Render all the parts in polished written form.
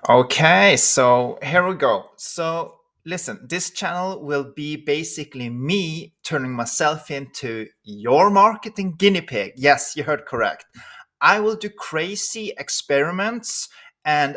Okay, so here we go. So, listen, this channel will be basically me turning myself into your marketing guinea pig. Yes, you heard correct. I will do crazy experiments, and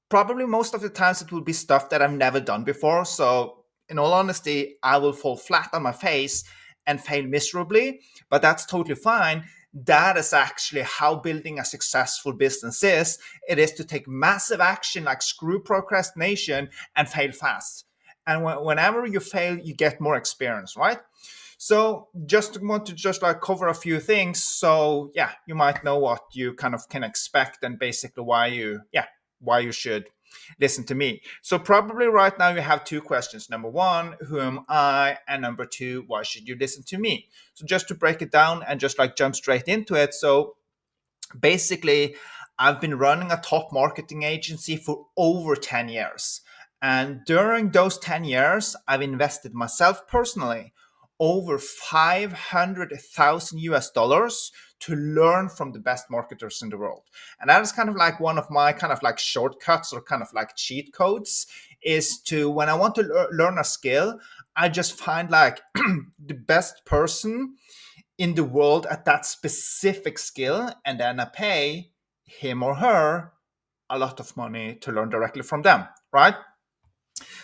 probably most of the times it will be stuff that I've never done before. So, in all honesty, I will fall flat on my face and fail miserably, but that's totally fine. That is actually how building a successful business is. It is to take massive action like screw procrastination and fail fast. And whenever you fail, you get more experience, right? So just want to just like cover a few things. So yeah, you might know what you kind of can expect and basically why you should listen to me. So probably right now you have two questions. Number one, who am I? And number two, why should you listen to me? So just to break it down and just like jump straight into it. So basically, I've been running a top marketing agency for over 10 years. And during those 10 years, I've invested myself personally over 500,000 US dollars to learn from the best marketers in the world. And that is kind of like one of my kind of like shortcuts or kind of like cheat codes is to when I want to learn a skill, I just find like the best person in the world at that specific skill, and then I pay him or her a lot of money to learn directly from them, right?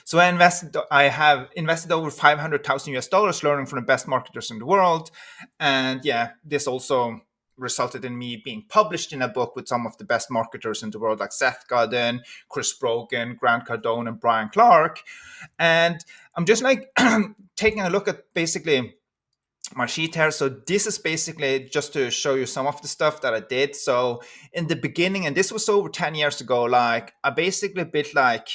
So I have invested over 500,000 US dollars learning from the best marketers in the world. And yeah, this also resulted in me being published in a book with some of the best marketers in the world, like Seth Godin, Chris Brogan, Grant Cardone, and Brian Clark. And I'm just like taking a look at basically my sheet here. So this is basically just to show you some of the stuff that I did. So in the beginning, and this was over 10 years ago, like I basically built like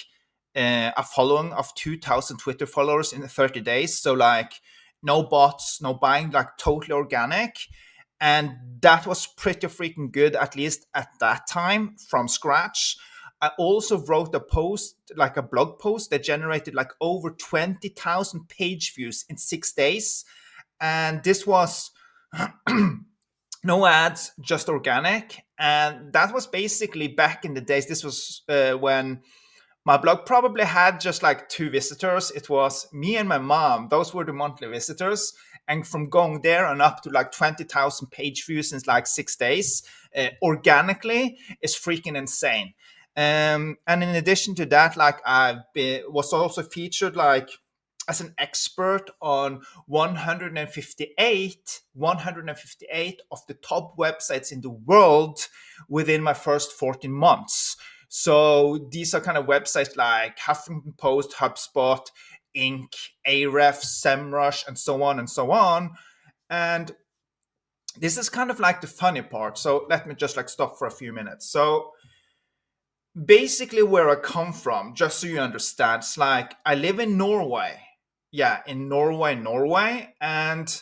a following of 2,000 Twitter followers in 30 days. So like no bots, no buying, like totally organic. And that was pretty freaking good, at least at that time, from scratch. I also wrote a post, like a blog post that generated like over 20,000 page views in 6 days. And this was no ads, just organic. And that was basically back in the days. This was when my blog probably had just like two visitors. It was me and my mom. Those were the monthly visitors. And from going there and up to like 20,000 page views in like 6 days organically is freaking insane. And in addition to that, like was also featured like as an expert on 158 of the top websites in the world within my first 14 months. So these are kind of websites like Huffington Post, HubSpot, Inc., Ahrefs, SEMrush, and so on and so on. And this is kind of like the funny part. So let me just like stop for a few minutes. So basically where I come from, just so you understand, it's like I live in Norway. Yeah, in Norway. And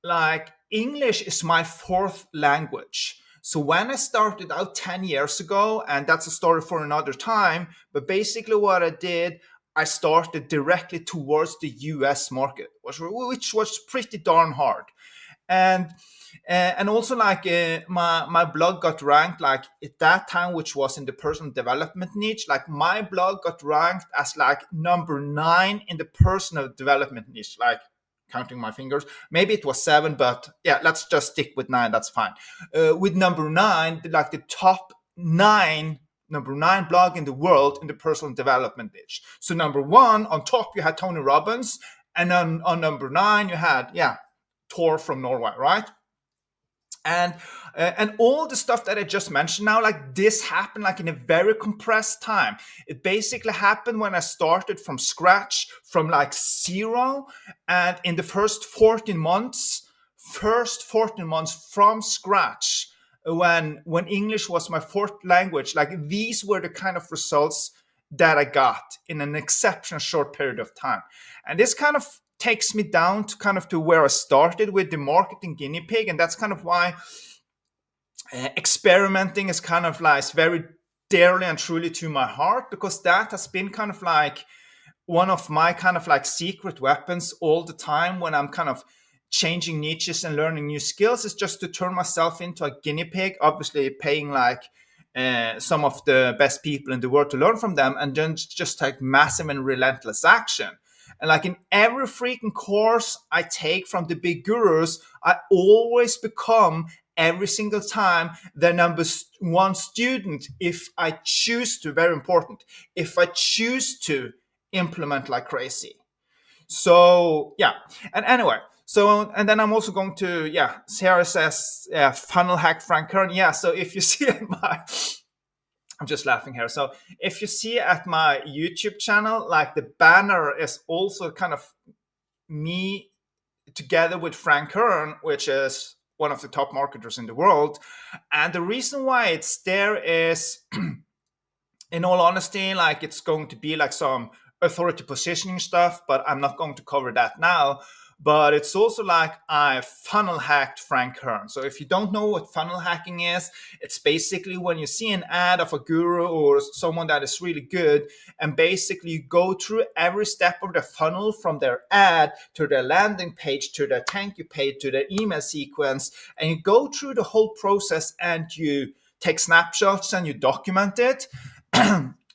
like English is my fourth language. So when I started out 10 years ago, and that's a story for another time, but basically what I did, I started directly towards the US market, which was pretty darn hard. And and also like my blog got ranked like at that time, which was in the personal development niche. Like my blog got ranked as like number 9 in the personal development niche, like counting my fingers. Maybe it was 7, but yeah, let's just stick with 9. That's fine. With number 9, like the top 9 number 9 blog in the world in the personal development niche. So number 1 on top you had Tony Robbins, and on number 9 you had Tor from Norway, right? And all the stuff that I just mentioned now, like this happened like in a very compressed time. It basically happened when I started from scratch, from like zero, and in the first 14 months, from scratch, when English was my fourth language, like these were the kind of results that I got in an exceptional short period of time. And this kind of takes me down to kind of to where I started with the marketing guinea pig. And that's kind of why experimenting is kind of like very dearly and truly to my heart, because that has been kind of like one of my kind of like secret weapons all the time when I'm kind of changing niches and learning new skills, is just to turn myself into a guinea pig, obviously paying like some of the best people in the world to learn from them, and then just take massive and relentless action. And like in every freaking course I take from the big gurus, I always become every single time the one student if I choose to. Very important. If I choose to implement like crazy. So yeah, and anyway, so and then I'm also going to Sarah says funnel hack Frank Kern. Yeah, so if you see my I'm just laughing here. So if you see at my YouTube channel, like the banner is also kind of me together with Frank Kern, which is one of the top marketers in the world. And the reason why it's there is, in all honesty, like it's going to be like some authority positioning stuff, but I'm not going to cover that now. But it's also like I funnel hacked Frank Kern. So if you don't know what funnel hacking is, it's basically when you see an ad of a guru or someone that is really good, and basically you go through every step of the funnel from their ad to their landing page to their thank you page to their email sequence, and you go through the whole process and you take snapshots and you document it.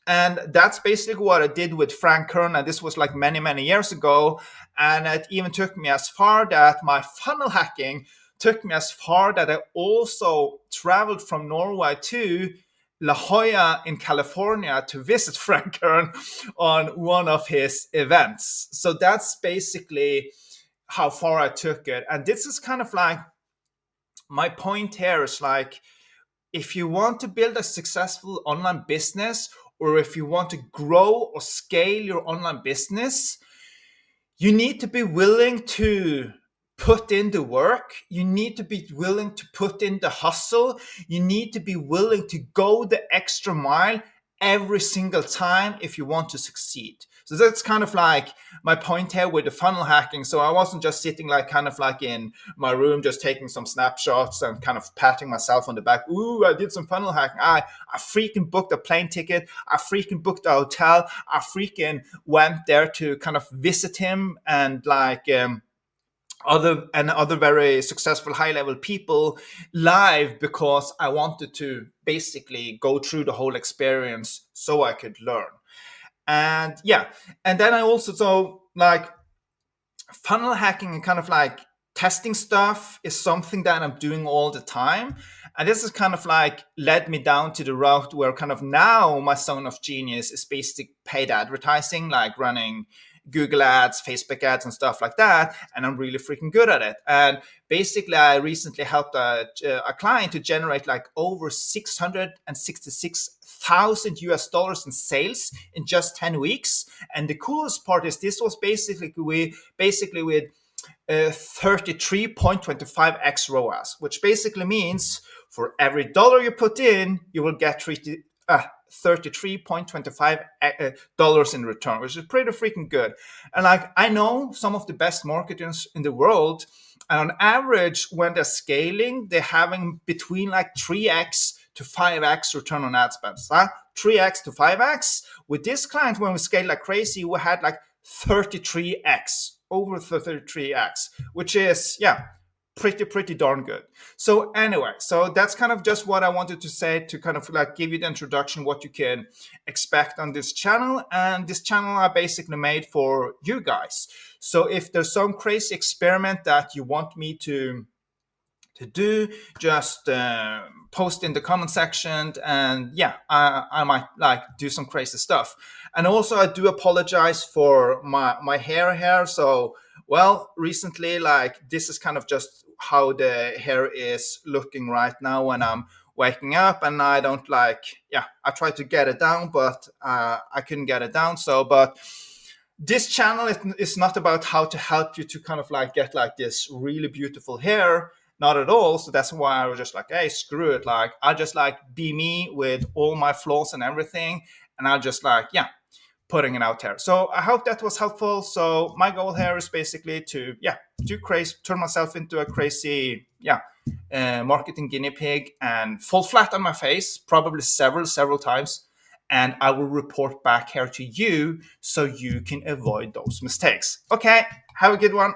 And that's basically what I did with Frank Kern. And this was like many, many years ago. And it even took me as far that my funnel hacking took me as far that I also traveled from Norway to La Jolla in California to visit Frank Kern on one of his events. So that's basically how far I took it. And this is kind of like my point here is like, if you want to build a successful online business, or if you want to grow or scale your online business, you need to be willing to put in the work. You need to be willing to put in the hustle. You need to be willing to go the extra mile every single time if you want to succeed. So that's kind of like my point here with the funnel hacking. So I wasn't just sitting like kind of like in my room, just taking some snapshots and kind of patting myself on the back. Ooh, I did some funnel hacking. I freaking booked a plane ticket. I freaking booked a hotel. I freaking went there to kind of visit him and like other very successful high level people live, because I wanted to basically go through the whole experience so I could learn. And yeah, and then I also, so like funnel hacking and kind of like testing stuff is something that I'm doing all the time. And this has kind of like led me down to the route where kind of now my zone of genius is basic paid advertising, like running Google ads, Facebook ads, and stuff like that. And I'm really freaking good at it. And basically, I recently helped a client to generate like over 666,000 US dollars in sales in just 10 weeks. And the coolest part is this was basically with 33.25x ROAS, which basically means for every dollar you put in, you will get 33.25 dollars in return, which is pretty freaking good. And like I know some of the best marketers in the world, and on average, when they're scaling, they're having between like 3x to 5x return on ad spend. 3x to 5x. With this client, when we scaled like crazy, we had like 33x, over 33x, which is pretty darn good. So anyway, so that's kind of just what I wanted to say to kind of like give you the introduction, what you can expect on this channel. And this channel I basically made for you guys. So if there's some crazy experiment that you want me to do, just post in the comment section, and I might like do some crazy stuff. And also I do apologize for my hair here. So well, recently, like this is kind of just how the hair is looking right now when I'm waking up, and I don't like, I tried to get it down, but I couldn't get it down. So, but this channel is not about how to help you to kind of like get like this really beautiful hair, not at all. So that's why I was just like, hey, screw it. Like, I just like be me with all my flaws and everything. And I'll just like, putting it out there. So I hope that was helpful. So my goal here is basically to do crazy, turn myself into a crazy marketing guinea pig and fall flat on my face, probably several times, and I will report back here to you so you can avoid those mistakes. Okay, have a good one.